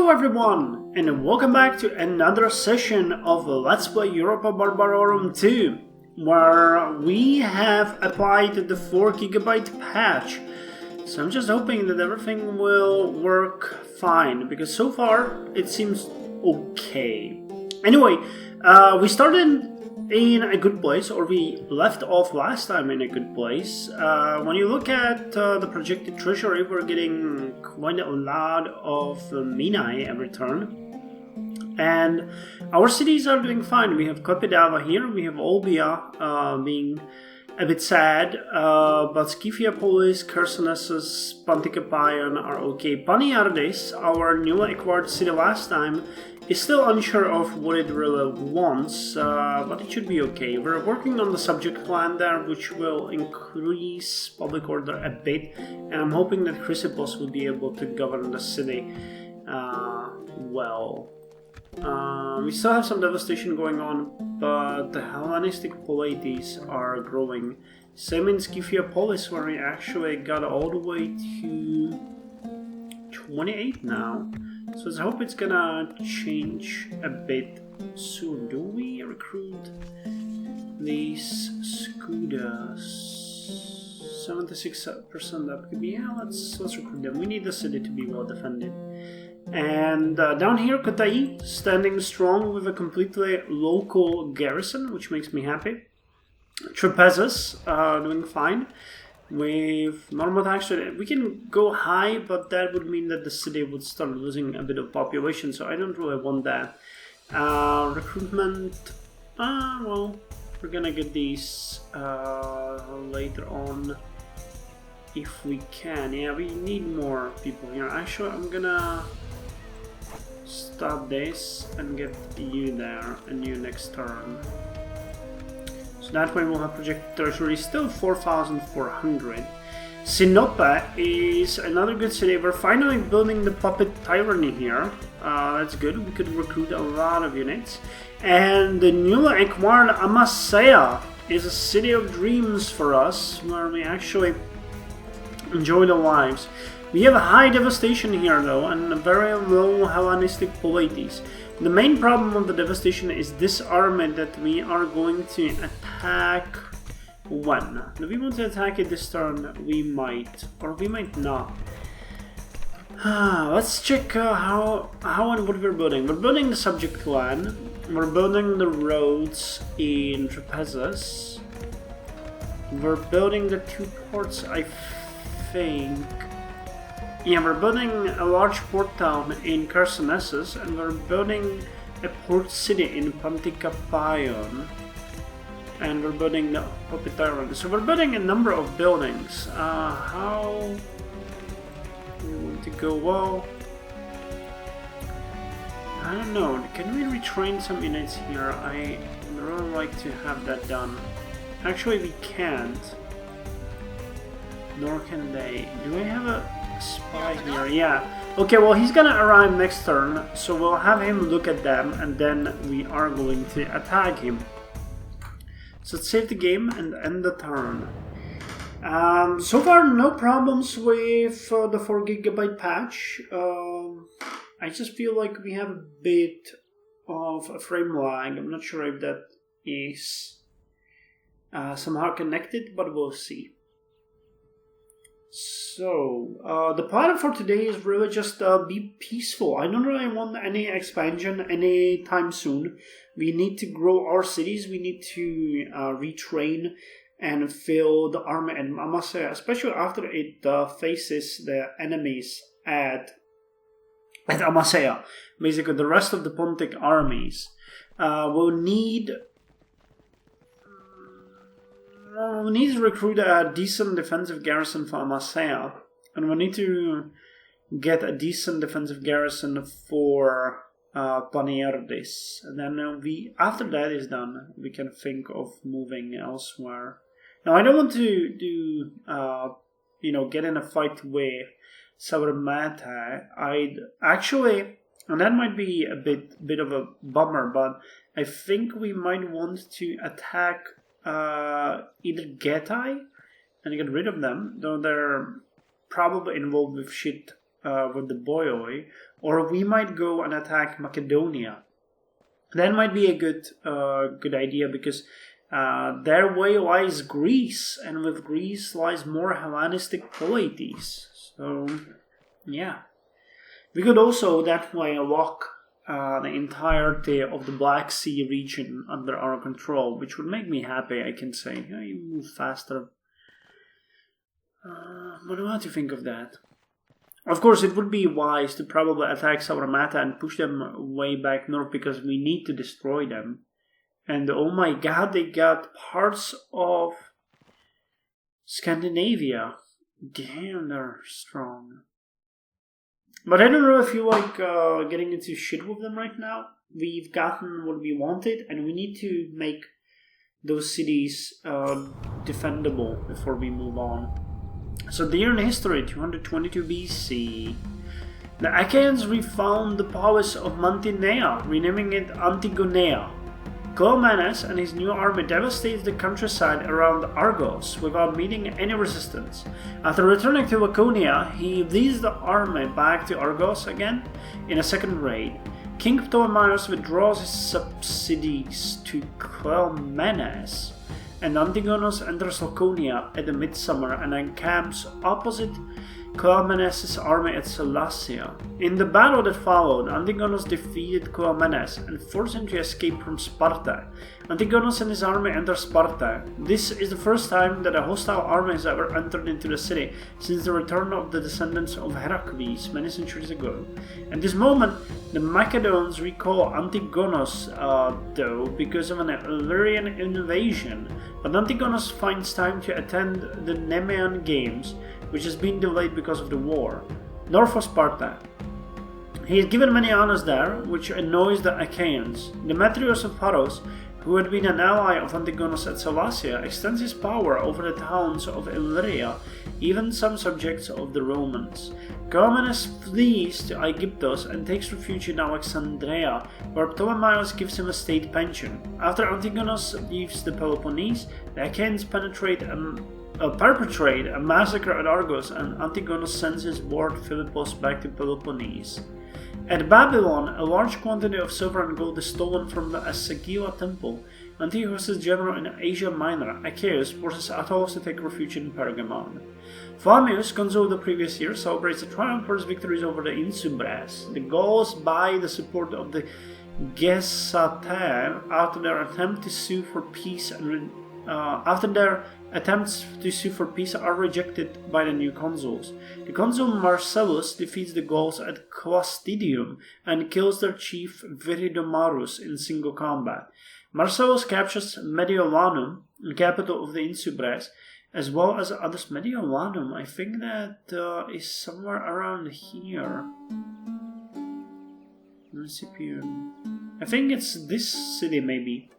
Hello everyone, and welcome back to another session of Let's Play Europa Barbarorum 2, where we have applied the 4GB patch. So I'm just hoping that everything will work fine, because so far it seems okay. Anyway, we started in a good place, or we left off last time in a good place. When you look at the projected treasury, we're getting quite a lot of minae every turn. And our cities are doing fine. We have Kopidava here, we have Olbia being a bit sad, but Skifiapolis, Chersonesus, Pantikapayan are okay. Paniardis, our newly acquired city last time, is still unsure of what it really wants, but it should be okay. We're working on the subject plan there, which will increase public order a bit, and I'm hoping that Chrysippos will be able to govern the city well. We still have some devastation going on, but the Hellenistic polities are growing. Same in Skifiapolis, where we actually got all the way to 28 now. So I hope it's gonna change a bit soon. Do we recruit these Scudas? 76% upkeep. Yeah, let's recruit them. We need the city to be well defended. And down here, Kotai, standing strong with a completely local garrison, which makes me happy. Trapezes, doing fine. With normal tax, we can go high, but that would mean that the city would start losing a bit of population, so I don't really want that. Recruitment, well, we're gonna get these later on if we can. Yeah, we need more people here. Actually, I'm gonna stop this and get you there and you next turn. So that way we'll have projected territory still 4,400. Sinope is another good city. We're finally building the puppet tyranny here. That's good. We could recruit a lot of units. And the newly acquired Amasea is a city of dreams for us, where we actually enjoy the lives. We have a high devastation here though, and a very low Hellenistic polities. The main problem of the devastation is this army that we are going to attack when? Do we want to attack it this turn? We might, or we might not. Let's check how and what we're building. We're building the subject clan. We're building the roads in Trapezes. We're building the two ports, I think. Yeah, we're building a large port town in Chersonesus, and we're building a port city in Pantikapayan, and we're building the Popitaran. So we're building a number of buildings. How do we want to go? Well, I don't know. Can we retrain some units here? I really like to have that done. Actually, we can't. Nor can they. Do we have a spy here? Yeah. Okay, well, he's gonna arrive next turn, so we'll have him look at them, and then we are going to attack him. So let's save the game and end the turn. So far, no problems with the 4GB patch. I just feel like we have a bit of a frame lag. I'm not sure if that is somehow connected, but we'll see. So, the plan for today is really just be peaceful. I don't really want any expansion anytime soon. We need to grow our cities, we need to retrain and fill the army at Amasea, especially after it faces the enemies at Amasea. Basically, the rest of the Pontic armies will need... we need to recruit a decent defensive garrison for Amasea, and we need to get a decent defensive garrison for Paniardis. And then after that is done, we can think of moving elsewhere. Now, I don't want to do, get in a fight with Saurmata. I'd actually, and that might be a bit of a bummer, but I think we might want to attack either Getai and get rid of them, though they're probably involved with shit with the boyoi, or we might go and attack Macedonia. That might be a good idea, because their way lies Greece, and with Greece lies more Hellenistic polities. So, yeah. We could also that way lock the entirety of the Black Sea region under our control, which would make me happy, I can say. You move faster. What do you think of that? Of course, it would be wise to probably attack Saurmata and push them way back north, because we need to destroy them. And oh my god, they got parts of Scandinavia. Damn, they're strong. But I don't know if you like getting into shit with them right now. We've gotten what we wanted, and we need to make those cities defendable before we move on. So there in history, 222 BC, the Achaeans refound the palace of Mantinea, renaming it Antigonea. Cleomenes and his new army devastated the countryside around Argos without meeting any resistance. After returning to Laconia, he leads the army back to Argos again in a second raid. King Ptolemaeus withdraws his subsidies to Cleomenes, and Antigonus enters Laconia at the midsummer and encamps opposite Cleomenes' army at Sellasia. In the battle that followed, Antigonus defeated Cleomenes and forced him to escape from Sparta. Antigonus and his army enter Sparta. This is the first time that a hostile army has ever entered into the city since the return of the descendants of Heracles many centuries ago. At this moment, the Macedons recall Antigonus, though, because of an Illyrian invasion, but Antigonus finds time to attend the Nemean Games, which has been delayed because of the war, north of Sparta. He is given many honors there, which annoys the Achaeans. Demetrius of Paros, who had been an ally of Antigonus at Sellasia, extends his power over the towns of Illyria, even some subjects of the Romans. Cleomenes flees to Aegyptus and takes refuge in Alexandria, where Ptolemaeus gives him a state pension. After Antigonus leaves the Peloponnese, the Achaeans perpetrate a massacre at Argos, and Antigonus sends his ward Philippus back to Peloponnese. At Babylon, a large quantity of silver and gold is stolen from the Asagila temple. Antiochus' general in Asia Minor, Achaeus, forces Attalus to take refuge in Pergamon. Flammius, consul of the previous year, celebrates the triumph for his victories over the Insubres. The Gauls buy the support of the Gesater after their attempt to sue for peace are rejected by the new consuls. The consul Marcellus defeats the Gauls at Clastidium and kills their chief Viridomarus in single combat. Marcellus captures Mediolanum, the capital of the Insubres, as well as others. Mediolanum, I think that is somewhere around here. Municipio. I think it's this city, maybe.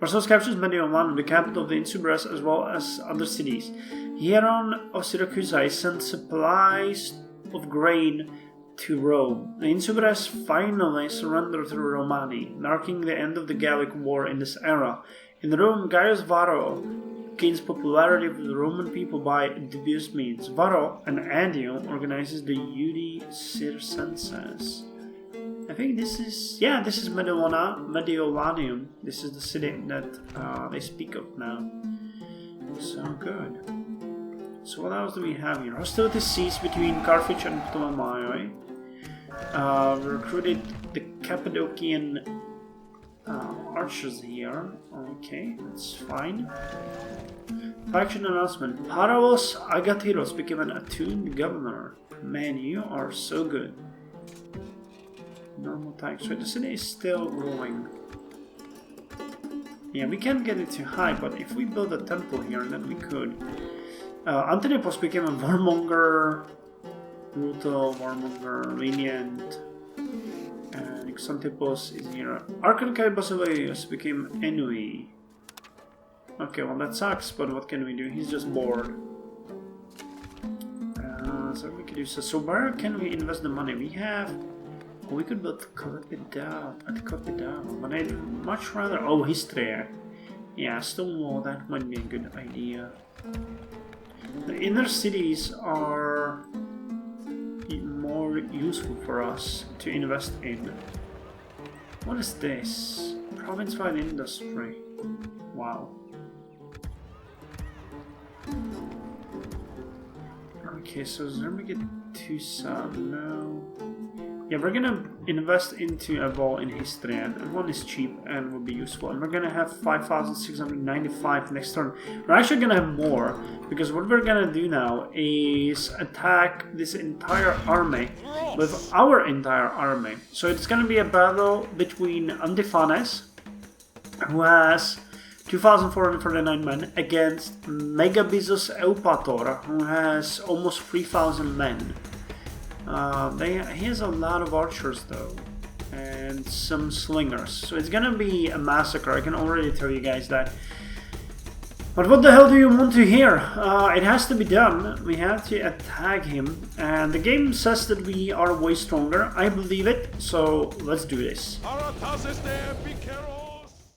Marcellus captures Mediolanum, the capital of the Insubres, as well as other cities. Hieron of Syracuse sends supplies of grain to Rome. The Insubres finally surrender to the Romani, marking the end of the Gallic War in this era. In Rome, Gaius Varro gains popularity with the Roman people by dubious means. Varro, an Andio, organizes the Iudi Circenses. I think this is Mediolanum. This is the city that they speak of now. So good. So what else do we have here? Hostilities ceased between Carthage and Ptolemy. We recruited the Cappadocian archers here. Okay, that's fine. Faction announcement. Paralos Agatiros became an attuned governor. Man, you are so good. Normal type. So the city is still growing. Yeah, we can't get it too high, but if we build a temple here, then we could. Antinipos became a warmonger, brutal, warmonger, lenient, and Xantippus is here. Archangel Basileus became Enui. Okay, well that sucks, but what can we do? He's just bored. So we could use this. So where can we invest the money? We have... we could build Copidal, but I'd much rather... Oh, Histria. Yeah, Stonewall, that might be a good idea. The inner cities are more useful for us to invest in. What is this? Province-wide industry. Wow. Okay, so is there we get 2 some? No. Yeah, we're gonna invest into a wall in history, and one is cheap and will be useful. And we're gonna have 5,695 next turn. We're actually gonna have more, because what we're gonna do now is attack this entire army with our entire army. So it's gonna be a battle between Antifanes, who has 2,449 men, against Megabizos Eupator, who has almost 3,000 men. He has a lot of archers though, and some slingers, so it's gonna be a massacre, I can already tell you guys that. But what the hell do you want to hear? It has to be done. We have to attack him, and the game says that we are way stronger. I believe it, so let's do this. Our is there, be careful!